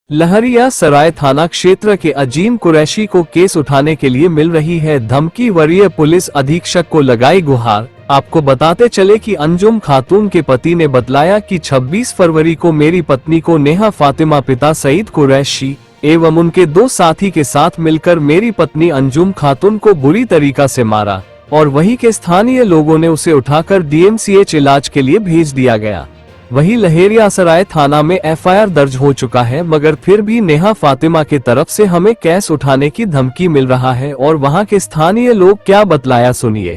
लहरिया सराय थाना क्षेत्र के अजीम कुरैशी को केस उठाने के लिए मिल रही है धमकी। वरीय पुलिस अधीक्षक को लगाई गुहार। आपको बताते चले कि अंजुम खातून के पति ने बतलाया कि 26 फरवरी को मेरी पत्नी को नेहा फातिमा पिता सईद कुरैशी एवं उनके 2 साथी के साथ मिलकर मेरी पत्नी अंजुम खातून को बुरी तरीका से मारा और वहीं के स्थानीय लोगों ने उसे उठाकर DMCH इलाज के लिए भेज दिया गया। वहीं लहेरियासराय थाना में FIR दर्ज हो चुका है, मगर फिर भी नेहा फातिमा के तरफ से हमें केस उठाने की धमकी मिल रहा है और वहां के स्थानीय लोग क्या बतलाया सुनिए।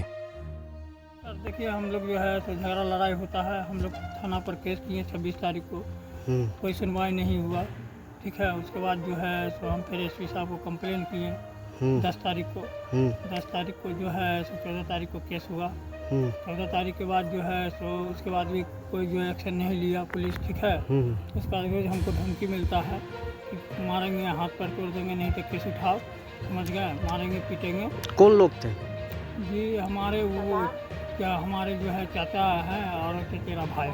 देखिए, हम लोग जो है तो झगड़ा लड़ाई होता है, हम लोग थाना पर केस किए 26 तारीख को, कोई सुनवाई नहीं हुआ। ठीक है, उसके बाद जो है तो हम फिर SP साहब को कंप्लेन किए 10 तारीख को। 10 तारीख को जो है 14 तारीख को केस हुआ। 14 तारीख के बाद जो है तो उसके बाद भी कोई जो एक्शन नहीं लिया पुलिस। ठीक है, उसके बाद रोज हमको धमकी मिलता है कि मारेंगे, हाथ पैर तोड़ देंगे, नहीं तो केस उठाओ, समझ गए, मारेंगे पीटेंगे। कौन लोग थे? जी हमारे वो क्या हमारे जो है चाचा है और तेरा भाई।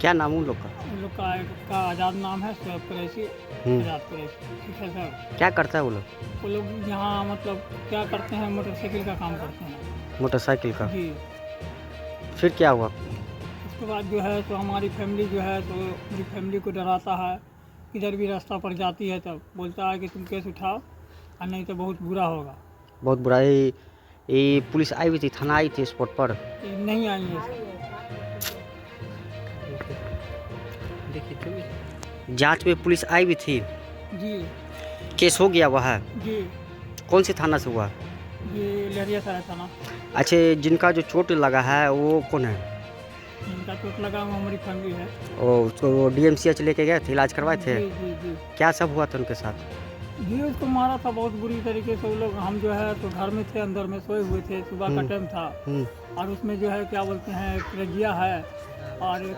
क्या नाम उन लोग का? उन लोग का एक का आज़ाद नाम है, शोएब कुरैशी, आज़ाद कुरैशी। ठीक है सर। क्या करता है वो लोग? वो लोग यहाँ मतलब क्या करते हैं, मोटरसाइकिल का काम करते हैं। मोटरसाइकिल का? जी। फिर क्या हुआ? उसके बाद जो है तो हमारी फैमिली जो है तो मेरी फैमिली को डराता है, किधर भी रास्ता पर जाती है तब बोलता है कि तुम केस उठाओ और नहीं तो बहुत बुरा होगा। बहुत बुरा। ये पुलिस आई हुई थी, थाना आई थी स्पॉट पर? नहीं आई है सर। जांच में पुलिस आई हुई थी? जी। केस हो गया वह? जी। कौन सी थाना से हुआ? ये लहरियासराय थाना। अच्छा, जिनका जो चोट लगा है वो कौन है? जिनका चोट लगा वो हमारी फैमिली है। उसको DMCH लेके गए थे, इलाज करवाए थे? जी जी जी। क्या सब हुआ था उनके साथ? जी उसको मारा था बहुत बुरी तरीके से। वो लोग, हम जो है तो घर में थे, अंदर में सोए हुए थे, सुबह का टाइम था और उसमें जो है क्या बोलते हैं एक रजिया है और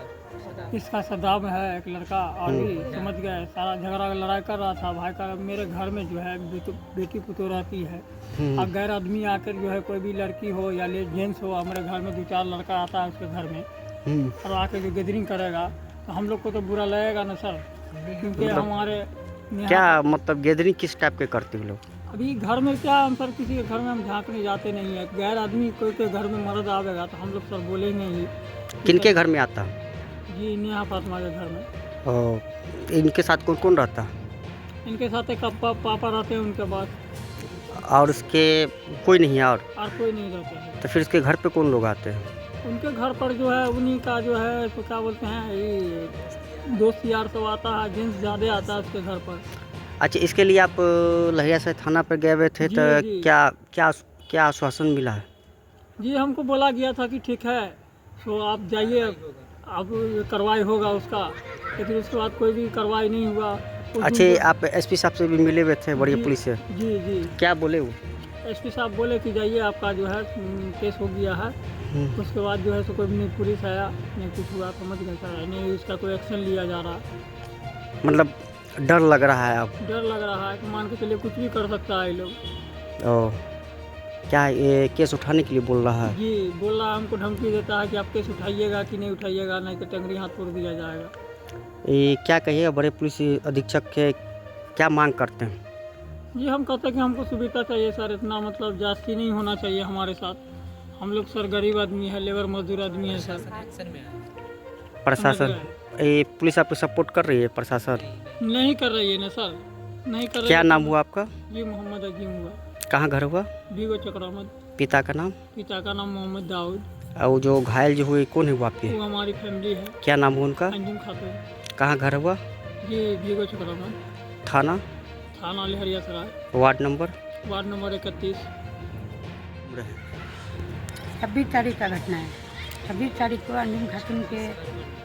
इसका सदाब है एक लड़का, और भी समझ गए सारा झगड़ा लड़ाई कर रहा था भाई का। मेरे घर में जो है बेटी पुतो रहती है और गैर आदमी आकर जो है कोई भी लड़की हो या ले जेंट्स हो, हमारे घर में 2-4 लड़का आता है उसके घर में और आके जो गैदरिंग करेगा तो हम लोग को तो बुरा लगेगा ना सर, क्योंकि हमारे क्या मतलब गैदरिंग किस टाइप के करते हो लोग? अभी घर में क्या हम सर, किसी के घर में हम झांकने जाते नहीं है। गैर आदमी कोई के घर में मर्द आवेगा तो हम लोग सर बोलेंगे ही। किनके घर में आता? जी नेहा फातिमा के घर में। और इनके साथ कौन कौन रहता? इनके साथ एक पापा रहते हैं, उनके बाद और उसके कोई नहीं है? और कोई नहीं रहता है। तो फिर उसके घर पे कौन लोग आते हैं? उनके घर पर जो है उन्हीं का जो है तो क्या बोलते हैं ये दोस्त यार सब आता है, जेंट्स ज़्यादा आता है उसके घर पर। अच्छा, इसके लिए आप लहरियासराय थाना पर गए हुए थे तो जी। क्या क्या क्या आश्वासन मिला है? जी हमको बोला गया था कि ठीक है तो आप जाइए, अब कार्रवाई होगा उसका, लेकिन उसके बाद कोई भी कार्रवाई नहीं हुआ। अच्छा, आप SP साहब से भी मिले हुए थे, बड़ी पुलिस से? जी जी। क्या बोले वो? SP साहब बोले कि जाइए आपका जो है केस हो गया है। उसके बाद जो है तो कोई नहीं पुलिस आया, नहीं कुछ हुआ, समझ गए सर, नहीं इसका कोई एक्शन लिया जा रहा। मतलब डर लग रहा है? अब डर लग रहा है कि मान के चलिए कुछ भी कर सकता है ये लोग। ओ, क्या ये केस उठाने के लिए बोल रहा है? जी बोल रहा है, हमको धमकी देता है कि आप केस उठाइएगा कि नहीं उठाइएगा, नहीं तो टंगरी हाथ तोड़ दिया जाएगा। ये क्या कहिएगा, बड़े पुलिस अधीक्षक के क्या मांग करते हैं? जी हम कहते हैं कि हमको सुविधा चाहिए सर, इतना मतलब जास्ती नहीं होना चाहिए हमारे साथ। हम लोग सर गरीब आदमी है, लेबर मजदूर आदमी है सर। प्रशासन ये पुलिस आपको सपोर्ट कर रही है? प्रशासन नहीं कर रही है ना सर, नहीं कर रही। क्या नाम हुआ आपका? जी मोहम्मद अजीम हुआ। कहाँ घर हुआ? बीगो चक्रामद। पिता का नाम? पिता का नाम मोहम्मद दाऊद। और जो घायल जो हुए कौन है वो आपके? वो हमारी फैमिली है। क्या नाम हुआ उनका? अंजुम खातून। कहाँ घर हुआ? जी बीगो चक्रामद। थाना? थाना Laheriasarai. Ward number? Ward number 31। 26 तारीख का घटना है। 26 तारीख को अंजुम खातून के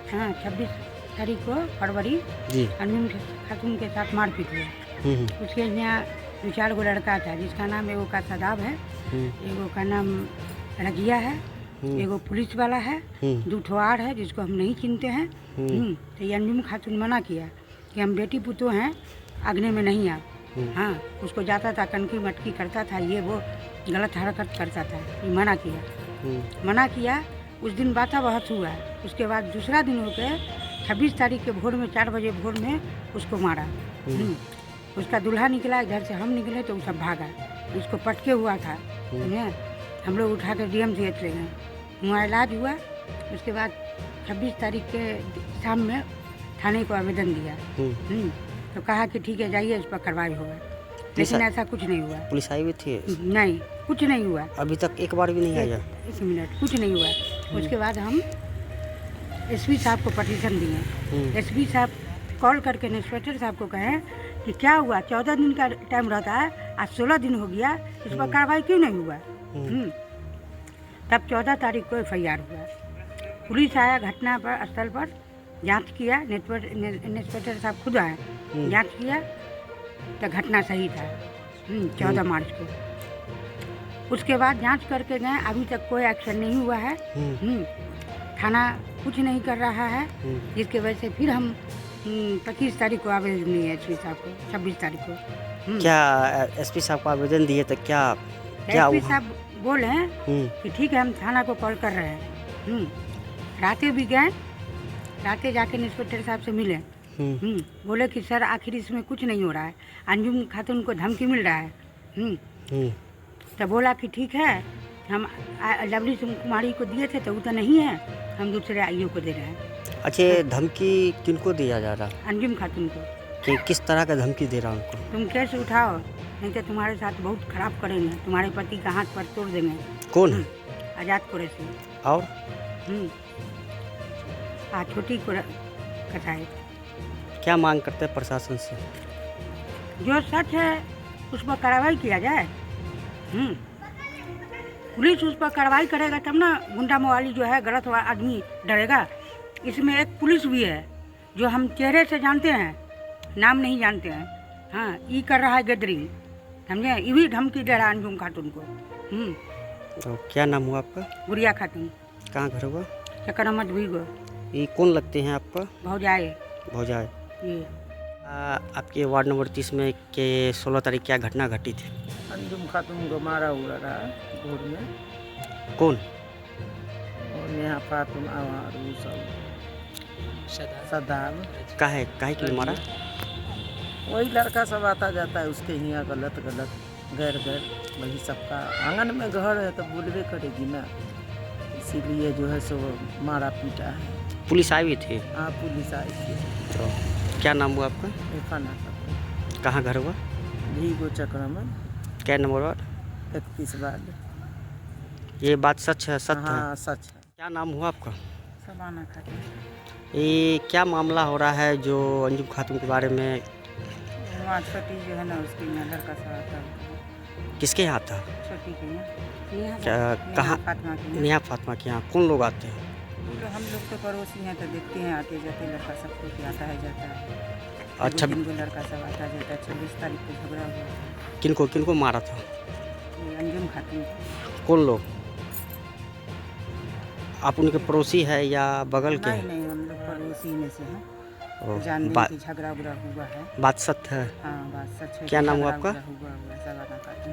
26 तारीख को फरवरी जी अंजुम खातून के साथ मारपीट हुआ। उसके यहाँ 2-4 गो लड़का था, जिसका नाम एगो का सदाब है, एगो का नाम रजिया है, एगो पुलिस वाला है, 2 ठो और है जिसको हम नहीं चिनते हैं। तो ये अंजुम खातून मना किया कि हम बेटी पुतो हैं, आगने में नहीं आप। हाँ, उसको जाता था, कनकी मटकी करता था, ये वो गलत हरकत करता था, ये मना किया। उस दिन बाता बहुत हुआ। उसके बाद दूसरा दिन हो गए 26 तारीख के भोर में 4 बजे भोर में उसको मारा। उसका दूल्हा निकला, इधर से हम निकले तो वो सब भागा। उसको पटके हुआ था, समझे। हम लोग उठा कर DMCH ले गए, वहाँ इलाज हुआ। उसके बाद 26 तारीख के शाम में थाने को आवेदन दिया। तो कहा कि ठीक है जाइए, इस पर कार्रवाई होगा, लेकिन ऐसा कुछ नहीं हुआ। पुलिस आई हुई थी? नहीं, कुछ नहीं हुआ अभी तक एक बार भी नहीं आया? 1 मिनट, कुछ नहीं हुआ। उसके बाद हम SP साहब को पटिशन दिए। SP साहब कॉल करके इंस्पेक्टर साहब को कहें कि क्या हुआ, 14 दिन का टाइम रहता है, आज 16 दिन हो गया, इस पर कार्रवाई क्यों नहीं हुआ। तब 14 तारीख को FIR हुआ। पुलिस आया घटना पर स्थल पर, जांच किया। इंस्पेक्टर साहब खुद आए, जांच किया तो घटना सही था 14 मार्च को। उसके बाद जांच करके गए, अभी तक कोई एक्शन नहीं हुआ है। थाना कुछ नहीं कर रहा है, जिसकी वजह से फिर हम 25 तारीख को आवेदन दिए SP साहब को, 26 तारीख को। क्या SP साहब को आवेदन दिए तो क्या SP साहब बोले कि ठीक है, हम थाना को कॉल कर रहे हैं। रातें भी गए, रातें जाके इंस्पेक्टर साहब से मिले। बोले कि सर आखिर इसमें कुछ नहीं हो रहा है, अंजुम खातून को धमकी मिल रहा है। तो बोला कि ठीक है, हम लवली कुमारी को दिए थे तो वो तो नहीं है, हम दूसरे आईओ को दे रहे हैं। अच्छा, धमकी किनको दिया जा रहा है? अंजुम खातून को। कि किस तरह का धमकी दे रहा है उनको? तुम केस उठाओ, नहीं तो तुम्हारे साथ बहुत खराब करेंगे, तुम्हारे पति का हाथ पर तोड़ देंगे। कौन है? आज़ाद कुरैशी। और छोटी कसाई। क्या मांग करते हैं प्रशासन से? जो सच है उस पर कार्रवाई किया जाए। पुलिस उस पर कार्रवाई करेगा तब ना गुंडा मवाली जो है, गलत आदमी डरेगा। इसमें एक पुलिस भी है जो हम चेहरे से जानते हैं, नाम नहीं जानते हैं। हाँ, ये कर रहा है गैदरिंग, समझे। ये भी धमकी दे रहा है अंजुम खातून को। तो क्या नाम हुआ आपका? गुड़िया खातून। कहाँ घर हुआ? चक्कर अहमद भुईगो। ये कौन लगते हैं आपका? भौजाए। भौजाए। ये आपके वार्ड नंबर 30 में के 16 तारीख क्या घटना घटी थी? अंजुम खातून को मारा हुआ रहा भोर में। कौन? और नेहा फातिमा और वो सब सदाब। काहे के लिए मारा? वही लड़का सब आता जाता है उसके यहाँ, गलत गैर वही सबका आंगन में घर है तो बोलबे करेगी ना, इसीलिए जो है सो मारा पीटा है। पुलिस आई हुई थी? हाँ, पुलिस आई थी। तो क्या नाम हुआ आपका? खाना सब। कहाँ घर हुआ? भीगो चक्रमन। क्या नंबर वार्ड? 31 वार्ड। ये बात सच है? सत्य है? हाँ, सच है। क्या नाम हुआ आपका? सबाना खातून। ये क्या मामला हो रहा है जो अंजुम खातून के बारे में? वहाँ छोटी जो है ना, उसके यहाँ लड़का सब आता है। किसके यहाँ था? छोटी के यहाँ। कहाँ? फातिमा के यहाँ। नेहा फातिमा के यहाँ। कौन लोग आते हैं? तो हम लोग तो पड़ोसी हैं तो देखते हैं आते जाते लड़का सब कुछ आता है जाता है। अच्छा, वो लड़का सब आता जाता है। 26 तारीख को झगड़ा हुआ था। किनको मारा था? ये अंजुम खातून। कौन लोग? आप उनके पड़ोसी है या बगल के? नहीं, हम लोग पड़ोसी में से हैं। ओह, जानने की झगड़ा हुआ है। बात सत्य है? हाँ, बात सच है। क्या नाम हुआ आपका? हुआ सबाना खातून।